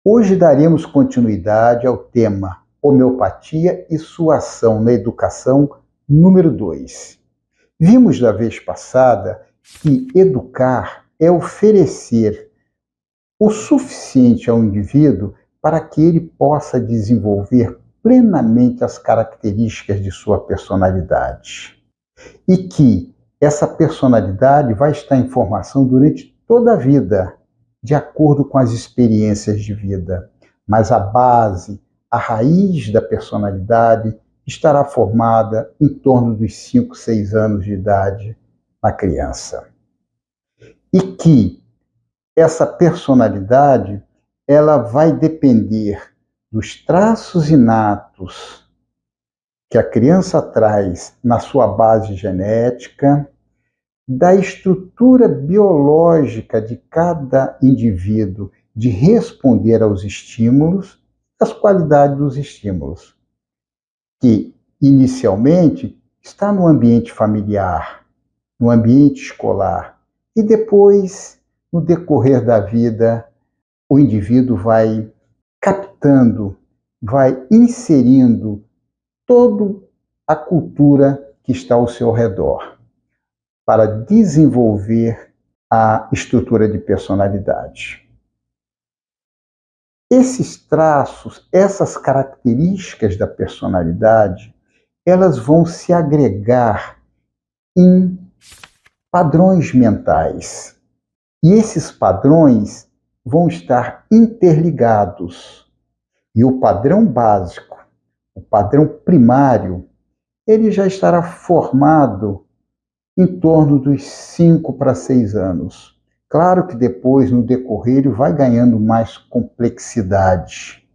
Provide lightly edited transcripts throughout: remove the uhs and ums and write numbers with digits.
Hoje daremos continuidade ao tema Homeopatia e sua ação na educação, número 2. Vimos da vez passada que educar é oferecer o suficiente ao indivíduo para que ele possa desenvolver plenamente as características de sua personalidade. E que essa personalidade vai estar em formação durante toda a vida, de acordo com as experiências de vida. Mas a base, a raiz da personalidade estará formada em torno dos 5, 6 anos de idade na criança. E que essa personalidade ela vai depender dos traços inatos que a criança traz na sua base genética, da estrutura biológica de cada indivíduo de responder aos estímulos, das qualidades dos estímulos, que inicialmente está no ambiente familiar, no ambiente escolar, e depois, no decorrer da vida, o indivíduo vai captando, vai inserindo toda a cultura que está ao seu redor, para desenvolver a estrutura de personalidade. Esses traços, essas características da personalidade, elas vão se agregar em padrões mentais. E esses padrões vão estar interligados. E o padrão básico, o padrão primário, ele já estará formado em torno dos 5 para 6 anos. Claro que depois, no decorrer, ele vai ganhando mais complexidade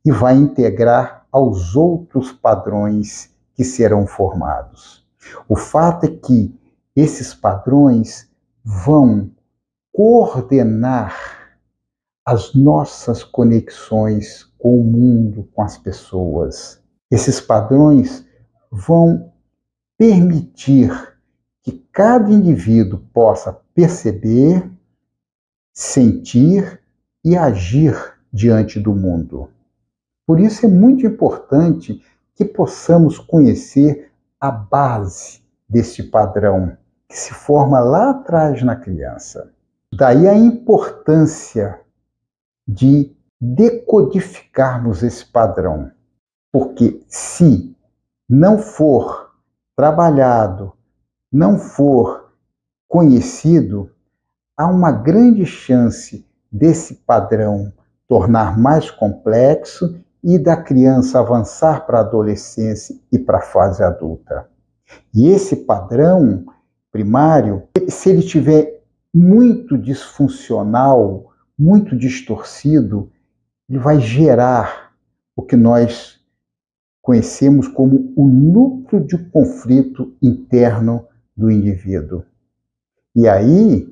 e vai integrar aos outros padrões que serão formados. O fato é que esses padrões vão coordenar as nossas conexões com o mundo, com as pessoas. Esses padrões vão permitir que cada indivíduo possa perceber, sentir e agir diante do mundo. Por isso é muito importante que possamos conhecer a base deste padrão, que se forma lá atrás na criança. Daí a importância de decodificarmos esse padrão, porque se não for trabalhado, não for conhecido, há uma grande chance desse padrão tornar mais complexo e da criança avançar para a adolescência e para a fase adulta. E esse padrão primário, se ele estiver muito disfuncional, muito distorcido, ele vai gerar o que nós conhecemos como o núcleo de conflito interno do indivíduo. E aí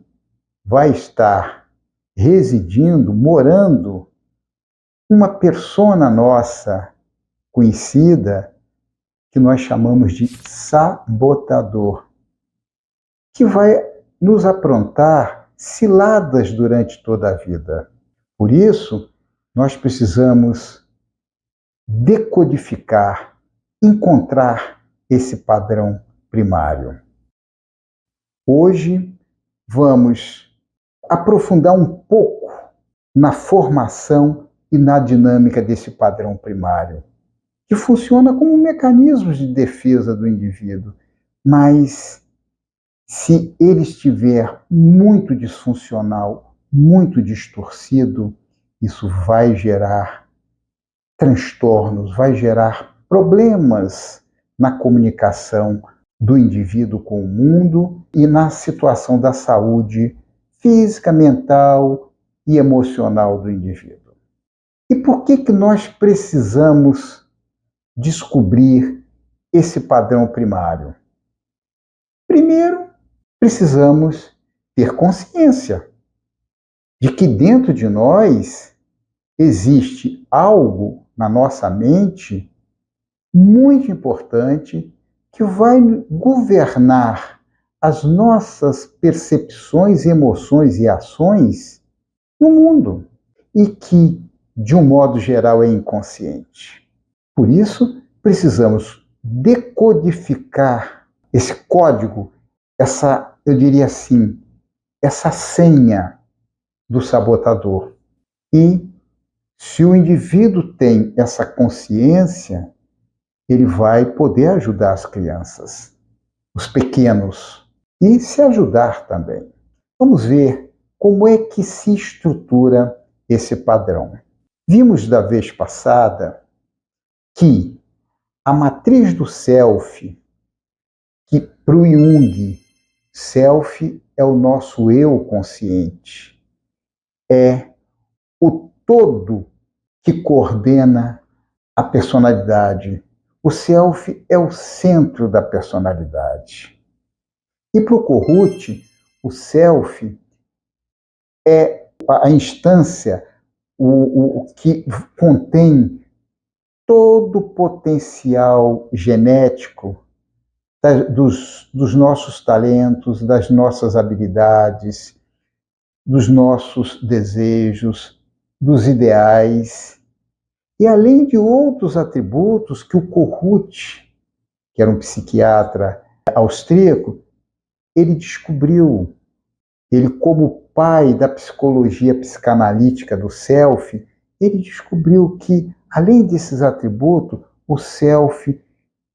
vai estar residindo, morando, uma persona nossa conhecida, que nós chamamos de sabotador, que vai nos aprontar ciladas durante toda a vida. Por isso, nós precisamos decodificar, encontrar esse padrão primário. Hoje, vamos aprofundar um pouco na formação e na dinâmica desse padrão primário, que funciona como mecanismos de defesa do indivíduo, mas se ele estiver muito disfuncional, muito distorcido, isso vai gerar transtornos, vai gerar problemas na comunicação do indivíduo com o mundo e na situação da saúde física, mental e emocional do indivíduo. E por que nós precisamos descobrir esse padrão primário? Primeiro, precisamos ter consciência de que dentro de nós existe algo na nossa mente muito importante que vai governar as nossas percepções, emoções e ações no mundo e que, de um modo geral, é inconsciente. Por isso, precisamos decodificar esse código, eu diria assim, essa senha do sabotador. E se o indivíduo tem essa consciência, ele vai poder ajudar as crianças, os pequenos, e se ajudar também. Vamos ver como é que se estrutura esse padrão. Vimos da vez passada que a matriz do self, que para o Jung, self é o nosso eu consciente, é o todo que coordena a personalidade. O self é o centro da personalidade. E para o Kohut, o self é a instância, o que contém todo o potencial genético dos nossos talentos, das nossas habilidades, dos nossos desejos, dos ideais, e além de outros atributos que o Kohut, que era um psiquiatra austríaco, ele descobriu. Ele, como pai da psicologia psicanalítica do self, ele descobriu que, além desses atributos, o self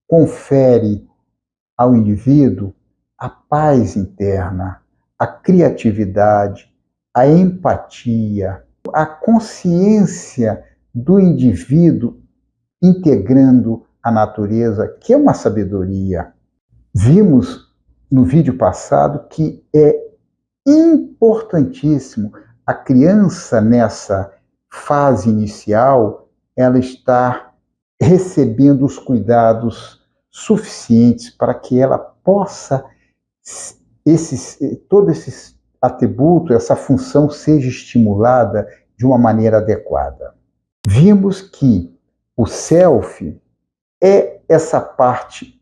confere ao indivíduo a paz interna, a criatividade, a empatia, a consciência do indivíduo integrando a natureza, que é uma sabedoria. Vimos no vídeo passado que é importantíssimo a criança, nessa fase inicial, ela está recebendo os suficientes para que ela possa, todo esse atributo, essa função seja estimulada de uma maneira adequada. Vimos que o self é essa parte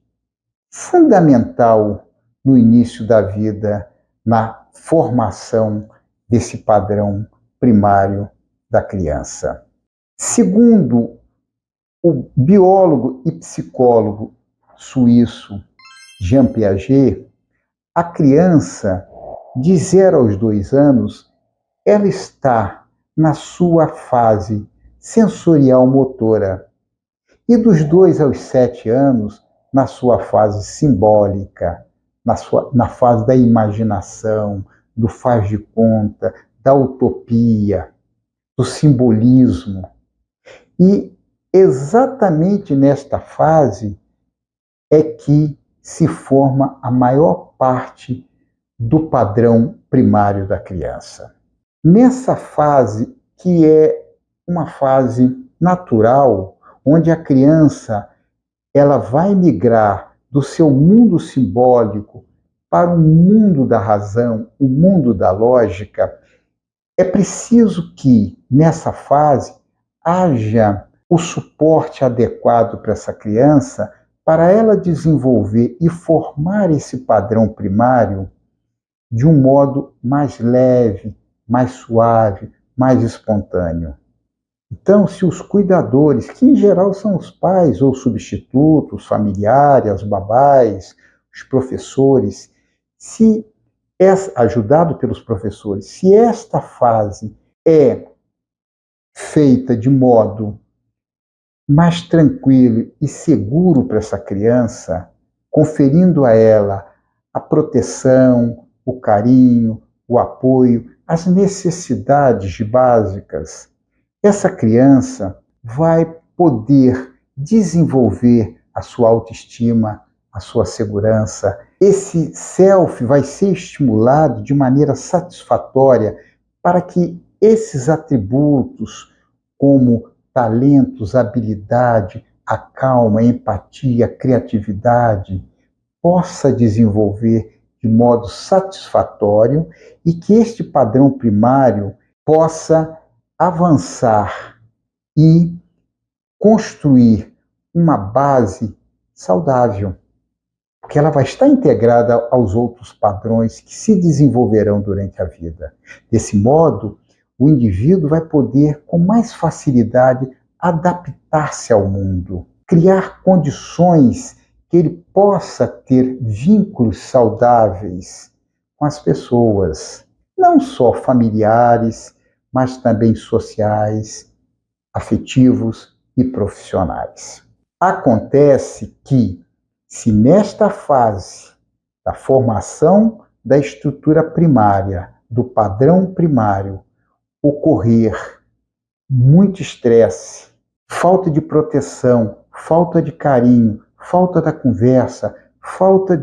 fundamental no início da vida, na formação desse padrão primário da criança. Segundo o biólogo e psicólogo suíço Jean Piaget, a criança, de 0 aos 2 anos, ela está na sua fase sensorial motora e dos 2 aos 7 anos, na sua fase simbólica, na fase da imaginação, do faz de conta, da utopia, do simbolismo. E exatamente nesta fase é que se forma a maior parte do padrão primário da criança. Nessa fase, que é uma fase natural, onde a criança ela vai migrar do seu mundo simbólico para o mundo da razão, o mundo da lógica, é preciso que, nessa fase, haja o suporte adequado para essa criança, para ela desenvolver e formar esse padrão primário de um modo mais leve, mais suave, mais espontâneo. Então, se os cuidadores, que em geral são os pais ou substitutos, familiares, as babás, os professores, se ajudado pelos professores, se esta fase é feita de modo mais tranquilo e seguro para essa criança, conferindo a ela a proteção, o carinho, o apoio, as necessidades básicas, essa criança vai poder desenvolver a sua autoestima, a sua segurança. Esse self vai ser estimulado de maneira satisfatória para que esses atributos, como talentos, habilidade, a calma, a empatia, a criatividade, possa desenvolver de modo satisfatório e que este padrão primário possa avançar e construir uma base saudável. porque ela vai estar integrada aos outros padrões que se desenvolverão durante a vida. Desse modo, o indivíduo vai poder, com mais facilidade, adaptar-se ao mundo, criar condições que ele possa ter vínculos saudáveis com as pessoas, não só familiares, mas também sociais, afetivos e profissionais. Acontece que, se nesta fase da formação da estrutura primária, do padrão primário, ocorrer muito estresse, falta de proteção, falta de carinho, falta da conversa, falta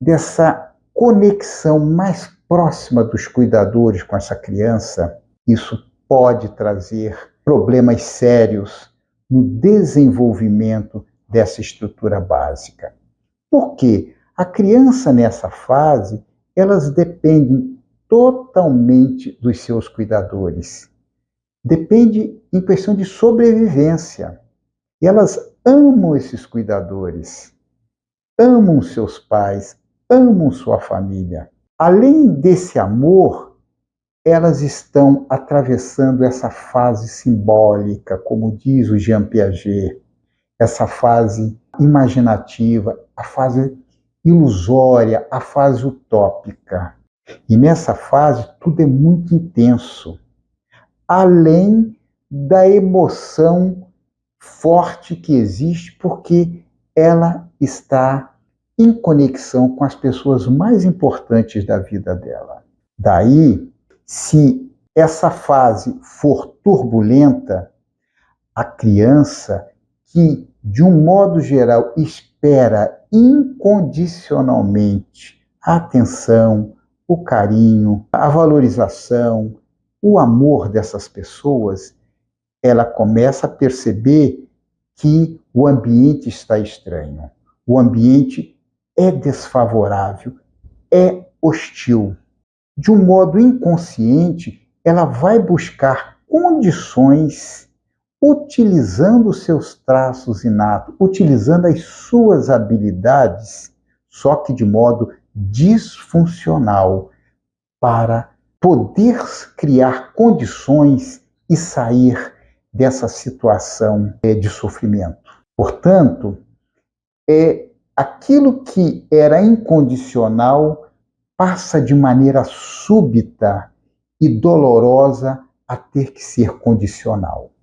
dessa conexão mais próxima dos cuidadores com essa criança, isso pode trazer problemas sérios no desenvolvimento dessa estrutura básica. Por quê? A criança nessa fase, elas dependem totalmente dos seus cuidadores. Depende em questão de sobrevivência. E elas amam esses cuidadores, amam seus pais, amam sua família. Além desse amor, elas estão atravessando essa fase simbólica, como diz o Jean Piaget, essa fase imaginativa, a fase ilusória, a fase utópica. E nessa fase tudo é muito intenso, além da emoção forte que existe, porque ela está em conexão com as pessoas mais importantes da vida dela. Daí, se essa fase for turbulenta, a criança que, de um modo geral, espera incondicionalmente a atenção, o carinho, a valorização, o amor dessas pessoas, ela começa a perceber que o ambiente está estranho, o ambiente é desfavorável, é hostil. De um modo inconsciente, ela vai buscar condições utilizando os seus traços inatos, utilizando as suas habilidades, só que de modo disfuncional, para poder criar condições e sair dessa situação de sofrimento. Portanto, aquilo que era incondicional passa de maneira súbita e dolorosa a ter que ser condicional.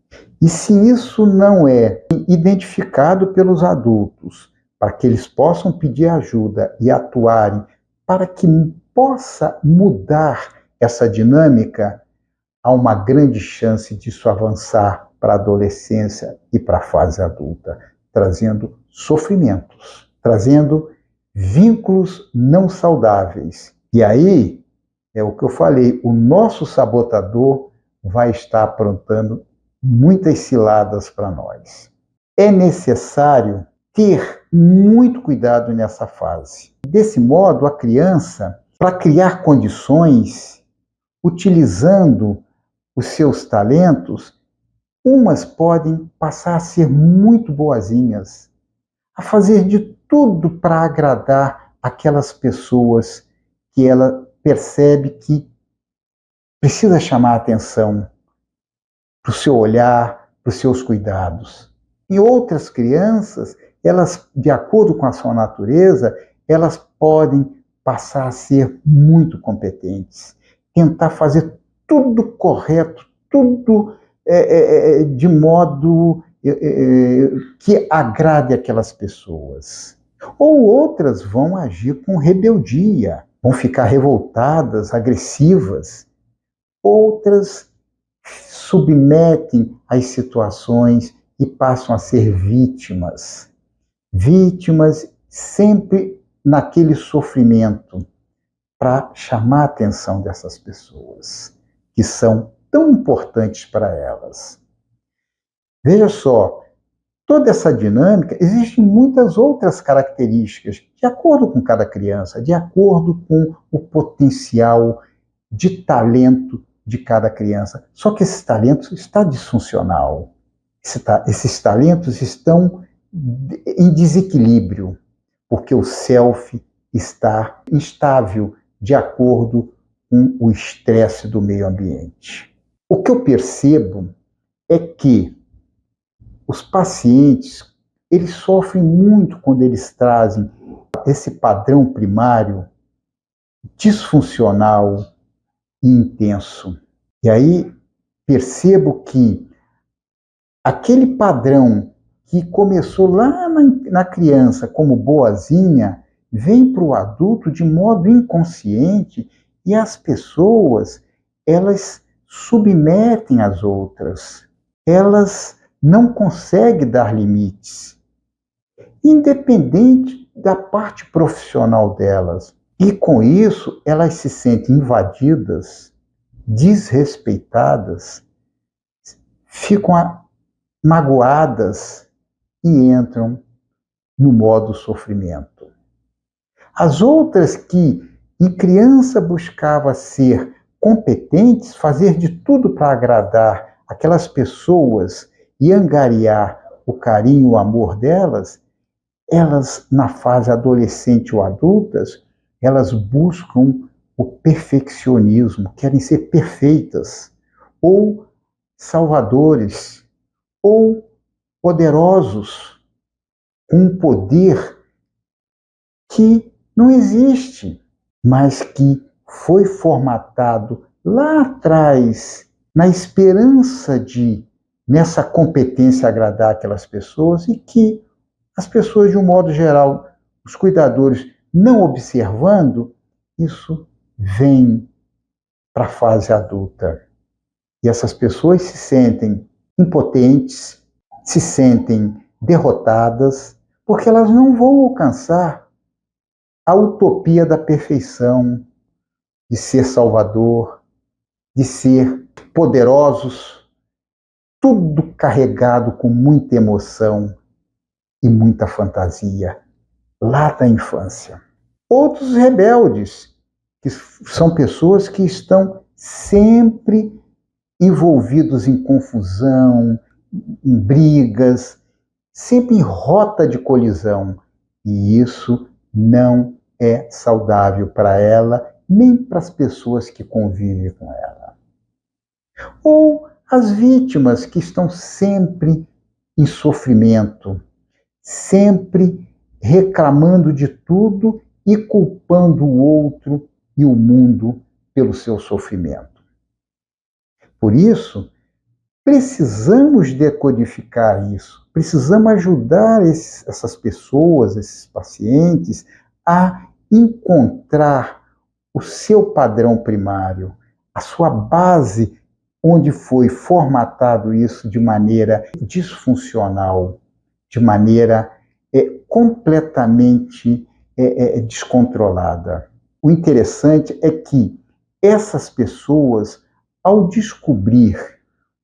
E se isso não é identificado pelos adultos, para que eles possam pedir ajuda e atuarem para que possa mudar essa dinâmica, há uma grande chance disso avançar para a adolescência e para a fase adulta, trazendo sofrimentos, trazendo vínculos não saudáveis. E aí, é o que eu falei, o nosso sabotador vai estar aprontando muitas ciladas para nós. É necessário ter muito cuidado nessa fase. Desse modo, a criança, para criar condições, utilizando os seus talentos, umas podem passar a ser muito boazinhas, a fazer de tudo para agradar aquelas pessoas que ela percebe que precisa chamar a atenção para o seu olhar, para os seus cuidados. E outras crianças, elas, de acordo com a sua natureza, elas podem passar a ser muito competentes, tentar fazer tudo correto, tudo de modo que agrade aquelas pessoas. Ou outras vão agir com rebeldia, vão ficar revoltadas, agressivas. Outras submetem às situações e passam a ser vítimas. Vítimas sempre naquele sofrimento, para chamar a atenção dessas pessoas, que são tão importantes para elas. Veja só, toda essa dinâmica, existem muitas outras características, de acordo com cada criança, de acordo com o potencial de talento de cada criança. Só que esse talento está disfuncional. Esses talentos estão em desequilíbrio. porque o self está instável de acordo com o estresse do meio ambiente. O que eu percebo é que os pacientes, eles sofrem muito quando eles trazem esse padrão primário disfuncional e intenso. E aí percebo que aquele padrão que começou lá na criança como boazinha, vem para o adulto de modo inconsciente e as pessoas, elas submetem as outras. Elas não conseguem dar limites, independente da parte profissional delas. E com isso, elas se sentem invadidas, desrespeitadas, ficam magoadas e entram no modo sofrimento. As outras que em criança buscava ser competentes, fazer de tudo para agradar aquelas pessoas e angariar o carinho, o amor delas, elas na fase adolescente ou adultas, elas buscam o perfeccionismo, querem ser perfeitas, ou salvadores, ou poderosos, com um poder que não existe, mas que foi formatado lá atrás, na esperança de, nessa competência, agradar aquelas pessoas e que as pessoas, de um modo geral, os cuidadores, não observando, isso vem para a fase adulta. E essas pessoas se sentem impotentes, se sentem derrotadas, porque elas não vão alcançar a utopia da perfeição, de ser salvador, de ser poderosos, tudo carregado com muita emoção e muita fantasia, lá da infância. Outros rebeldes, que são pessoas que estão sempre envolvidos em confusão, em brigas, sempre em rota de colisão. E isso não é saudável para ela, nem para as pessoas que convivem com ela. Ou as vítimas que estão sempre em sofrimento, sempre reclamando de tudo e culpando o outro e o mundo pelo seu sofrimento. Por isso, precisamos decodificar isso, precisamos ajudar essas pessoas, esses pacientes, a encontrar o seu padrão primário, a sua base onde foi formatado isso de maneira disfuncional, de maneira completamente descontrolada. O interessante é que essas pessoas, ao descobrir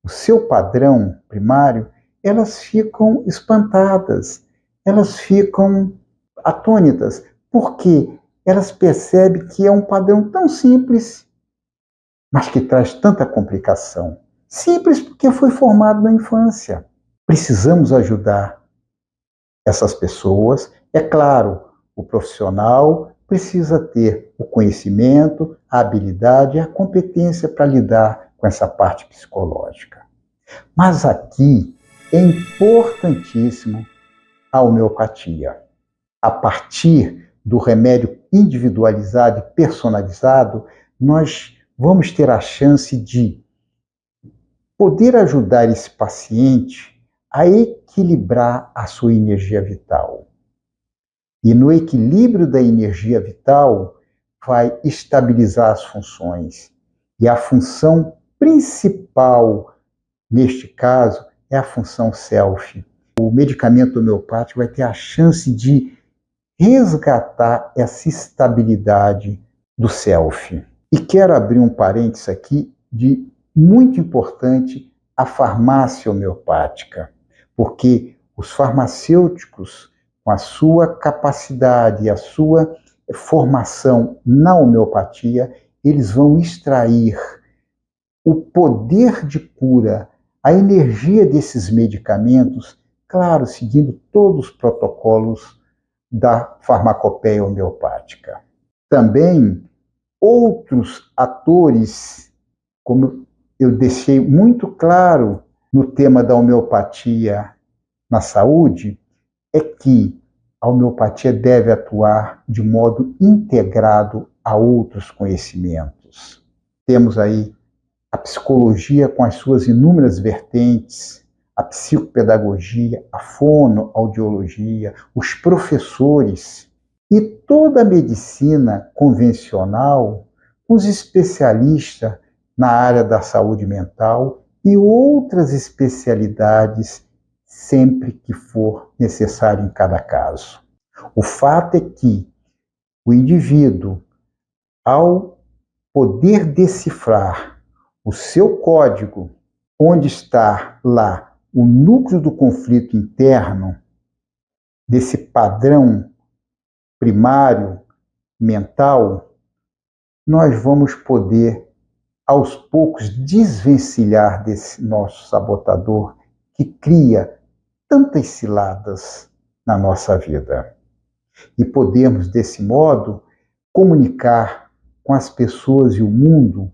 o seu padrão primário, elas ficam espantadas, elas ficam atônitas, porque elas percebem que é um padrão tão simples, mas que traz tanta complicação. Simples porque foi formado na infância. Precisamos ajudar essas pessoas. É claro, o profissional precisa ter o conhecimento, a habilidade e a competência para lidar com essa parte psicológica. Mas aqui é importantíssimo a homeopatia. A partir do remédio individualizado e personalizado, nós vamos ter a chance de poder ajudar esse paciente a equilibrar a sua energia vital. E no equilíbrio da energia vital, vai estabilizar as funções. E a função principal, neste caso, é a função self. O medicamento homeopático vai ter a chance de resgatar essa estabilidade do self. E quero abrir um parênteses aqui de muito importante, a farmácia homeopática, porque os farmacêuticos, com a sua capacidade e a sua formação na homeopatia, eles vão extrair o poder de cura, a energia desses medicamentos, claro, seguindo todos os protocolos da farmacopeia homeopática. Também outros atores, como eu deixei muito claro no tema da homeopatia na saúde, é que a homeopatia deve atuar de modo integrado a outros conhecimentos. Temos aí a psicologia com as suas inúmeras vertentes, a psicopedagogia, a fonoaudiologia, os professores e toda a medicina convencional, os especialistas na área da saúde mental e outras especialidades sempre que for necessário em cada caso. O fato é que o indivíduo, ao poder decifrar o seu código, onde está lá o núcleo do conflito interno, desse padrão primário mental, nós vamos poder, aos poucos, desvencilhar desse nosso sabotador que cria tantas ciladas na nossa vida. E podemos, desse modo, comunicar com as pessoas e o mundo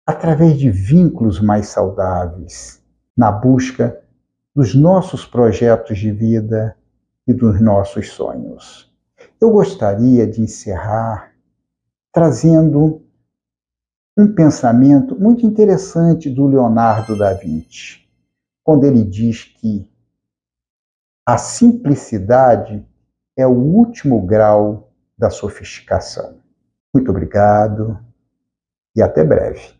através de vínculos mais saudáveis, na busca dos nossos projetos de vida e dos nossos sonhos. Eu gostaria de encerrar trazendo um pensamento muito interessante do Leonardo da Vinci, quando ele diz que a simplicidade é o último grau da sofisticação. Muito obrigado e até breve.